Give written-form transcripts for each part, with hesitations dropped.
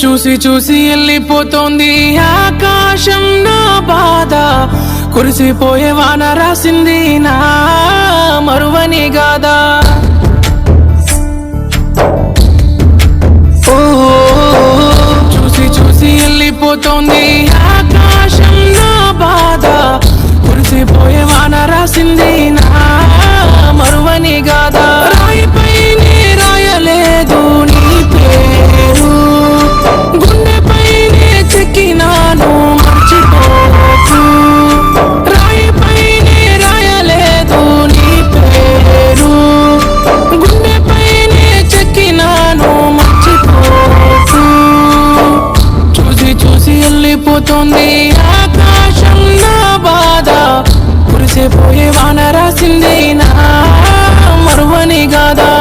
చూసి చూసి వెళ్ళిపోతోంది ఆకాశం నా బాధ, కురిసిపోయే వాన రాసింది నా మరువని గాదా. చూసి చూసి వెళ్ళిపోతోంది ఆకాశం నా బాధ, కురిసిపోయే వాన రాసింది నా మరువని గాదా. రాయిపైనే రాయలేదు నీ పేరు, గుండెపైనే చెక్కినాను మర్చిపోకు. రాయిపైనే రాయలేదు నీ పేరు, గుండెపైనే చెక్కినాను మర్చిపోకు. చూసి చూసి వెళ్ళిపోతుంది ఆకాశం నా బాధ, కురిసిపోయే వాన రాసింది నా మరువని గాదా.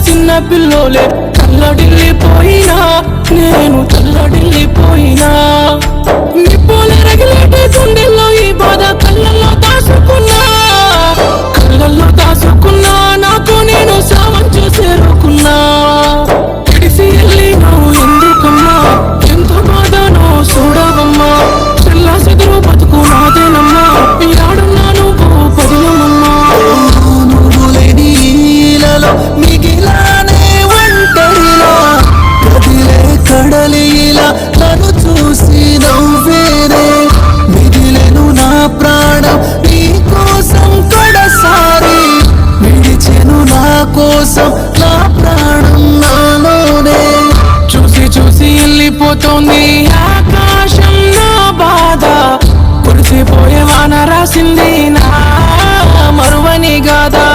చిన్న పిల్లోలే చల్లడిల్లిపోయినా, నేను చల్లడిల్లిపోయినా. నిప్పుల రగిలేటి గుండెల్లో ఈ బాధ కళ్ళల్లో దాచుకున్నా, కళ్ళల్లో దాచుకున్నా. నాకు నేను సావం చేరుకున్నా. ఇడిసి వెళ్ళి నువ్వు ఎందుకమ్మా, ఎంత బాధనో చూడవమ్మా. చెల్లా చెదురు బతుకు నాదేనమ్మా, యాడున్నా నువ్వు పదిలమమ్మా. మిగిలానే ఒంటరిలా కదిలే కడలిలా నన్ను చూసి నవ్వేరే. మిగిలెను నా ప్రాణం నీ కోసం కడసారి, విడిచెను నా కోసం నా ప్రాణం నాలోనే. చూసి చూసి వెళ్ళిపోతోంది ఆకాశం నా బాధ, కురిసిపోయే వాన రాసింది నా మరువని గాదా.